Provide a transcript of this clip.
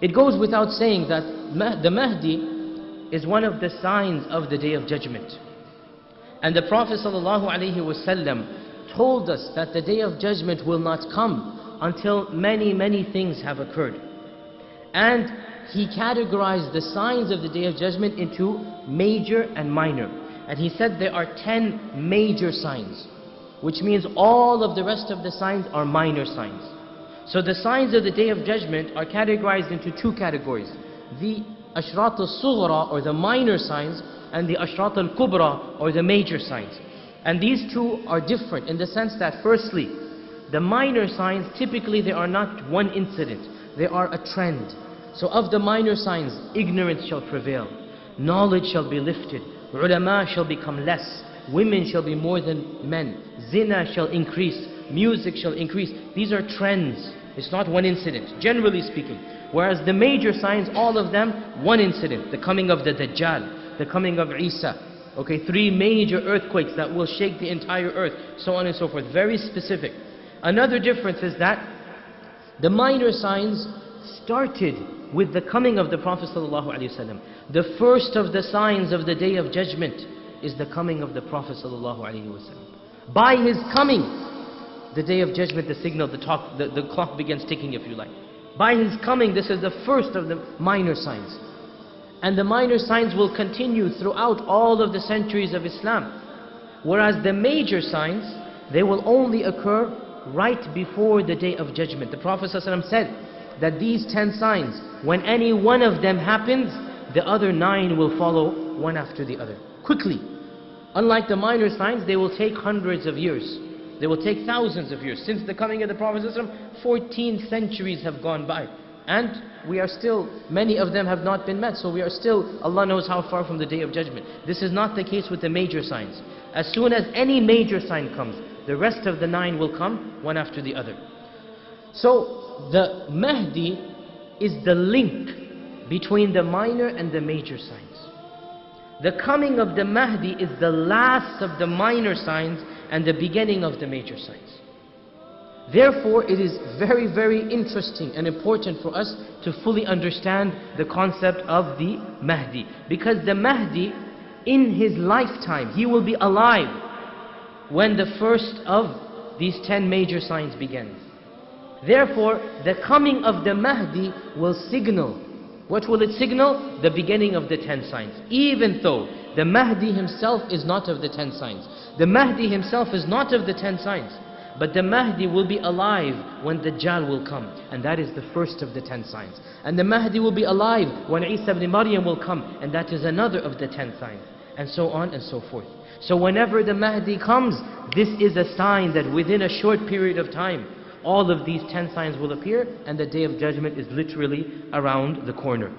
It goes without saying that the Mahdi is one of the signs of the Day of Judgment. And the Prophet ﷺ told us that the Day of Judgment will not come until many things have occurred. And he categorized the signs of the Day of Judgment into major and minor. And he said there are 10 major signs, which means all of the rest of the signs are minor signs. So the signs of the Day of Judgment are categorized into two categories: the Ashrat al-Sughra, or the minor signs, and the Ashrat al-Kubra, or the major signs. And these two are different in the sense that, firstly, the minor signs, typically they are not one incident, they are a trend. So of the minor signs, ignorance shall prevail, knowledge shall be lifted, ulama shall become less, women shall be more than men, zina shall increase, music shall increase. These are trends. It's not one incident, generally speaking. Whereas the major signs, all of them, one incident: the coming of the Dajjal, the coming of Isa. Okay, 3 major earthquakes that will shake the entire earth, so on and so forth. Very specific. Another difference is that the minor signs started with the coming of the Prophet ﷺ. The first of the signs of the Day of Judgment is the coming of the Prophet ﷺ. By his coming, the Day of Judgment, the signal, the clock begins ticking, if you like. By his coming, this is the first of the minor signs. And the minor signs will continue throughout all of the centuries of Islam. Whereas the major signs, they will only occur right before the Day of Judgment. The Prophet ﷺ said that these 10 signs, when any one of them happens, the other 9 will follow one after the other, quickly. Unlike the minor signs, they will take hundreds of years. They will take thousands of years. Since the coming of the Prophet ﷺ, 14 centuries have gone by. And we are still, many of them have not been met. So we are still, Allah knows how far from the Day of Judgment. This is not the case with the major signs. As soon as any major sign comes, the rest of the 9 will come, one after the other. So the Mahdi is the link between the minor and the major signs. The coming of the Mahdi is the last of the minor signs and the beginning of the major signs. Therefore, it is very interesting and important for us to fully understand the concept of the Mahdi. Because the Mahdi, in his lifetime, he will be alive when the first of these 10 major signs begins. Therefore, the coming of the Mahdi will signal. What will it signal? The beginning of the 10 signs. Even though the Mahdi himself is not of the 10 signs. The Mahdi himself is not of the 10 signs. But the Mahdi will be alive when Dajjal will come. And that is the first of the 10 signs. And the Mahdi will be alive when Isa ibn Maryam will come. And that is another of the 10 signs. And so on and so forth. So whenever the Mahdi comes, this is a sign that within a short period of time, all of these 10 signs will appear, and the Day of Judgment is literally around the corner.